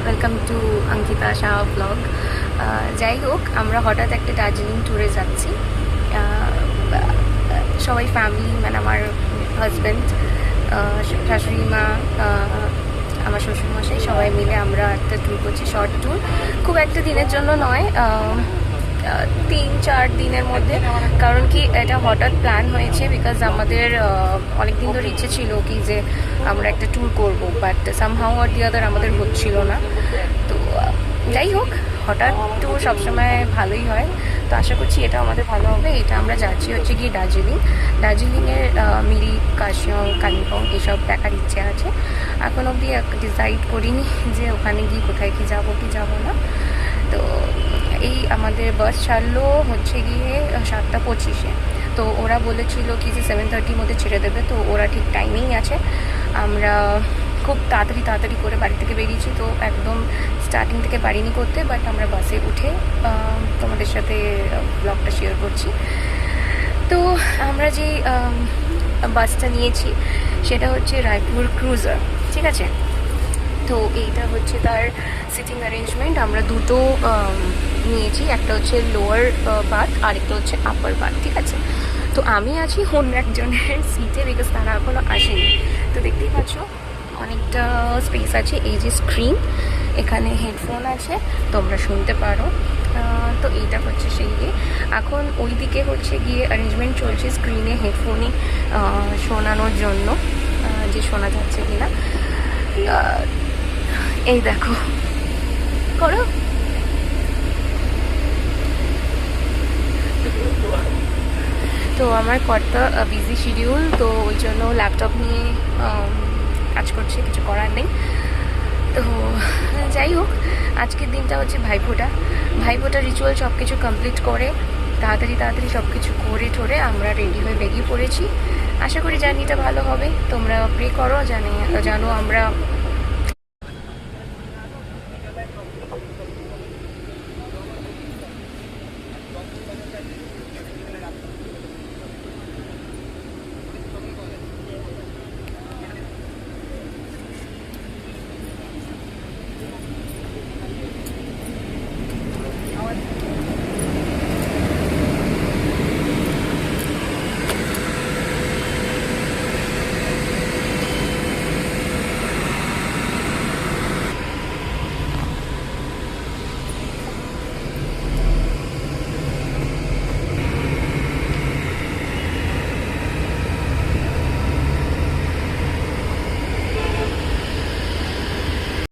Welcome to Ankita Shah blog. যাই হোক, আমরা হঠাৎ একটা দার্জিলিং ট্যুরে যাচ্ছি। সবাই ফ্যামিলি, মানে আমার হাজব্যান্ড, শাশুড়ি মা, আমার শ্বশুরমশাই, সবাই মিলে আমরা একটা ট্যুর করছি, শর্ট ট্যুর। খুব একটা দিনের জন্য নয়, 3-4 দিনের মধ্যে। কারণ কি, এটা হঠাৎ প্ল্যান হয়েছে, বিকজ আমাদের অনেক দিন ধরে ইচ্ছে ছিল কি যে আমরা একটা ট্যুর করবো, বাট সামহাউ অর দি আদার আমাদের হচ্ছিল না। তো যাই হোক, হঠাৎ ট্যুর সবসময় ভালোই হয়, তো আশা করছি এটা আমাদের ভালো হবে। এটা আমরা যাচ্ছি হচ্ছে গিয়ে দার্জিলিংয়ের মিরিক, কার্শিয়ং, কালিম্পং এসব দেখার ইচ্ছে আছে। এখন অবধি ডিসাইড করিনি যে ওখানে গিয়ে কোথায় কি যাবো না। তো এই আমাদের বাস ছাড়লো হচ্ছে গিয়ে 7:25-এ। তো ওরা বলেছিল কি যে 7:30-র মধ্যে ছেড়ে দেবে, তো ওরা ঠিক টাইমেই আছে। আমরা খুব তাড়াতাড়ি করে বাড়ি থেকে বেরিয়েছি, তো একদম স্টার্টিং থেকে পারিনি করতে, বাট আমরা বাসে উঠে তোমাদের সাথে ব্লগটা শেয়ার করছি। তো আমরা যে বাসটা নিয়েছি সেটা হচ্ছে রায়পুর ক্রুজার, ঠিক আছে। তো এইটা হচ্ছে তার সিটিং অ্যারেঞ্জমেন্ট। আমরা দুটো নিয়েছি, একটা হচ্ছে লোয়ার বার্থ আর একটা হচ্ছে আপার বার্থ, ঠিক আছে। তো আমি আছি অন্য একজনের সিটে, বিকজ তারা এখনও আসেনি। তো দেখতেই পাচ্ছ অনেকটা স্পেস আছে। এই যে স্ক্রিন, এখানে হেডফোন আছে, তোমরা শুনতে পারো। তো এইটা হচ্ছে সেই এখন ওই দিকে হচ্ছে গিয়ে অ্যারেঞ্জমেন্ট চলছে স্ক্রিনে হেডফোনে শোনানোর জন্য, যে শোনা যাচ্ছে কিনা। এই দেখো, করো। তো আমার কর্তা বিজি শিডিউল, তো ওই জন্য ল্যাপটপ নিয়ে কাজ করছে, কিছু করার নেই। তো যাই হোক, আজকের দিনটা হচ্ছে ভাইফোঁটা রিচুয়াল সব কিছু কমপ্লিট করে তাড়াতাড়ি সব কিছু করে ঠোরে আমরা রেডি হয়ে বেরিয়ে পড়েছি। আশা করি জার্নিটা ভালো হবে, তোমরা প্রে করো, জানো আমরা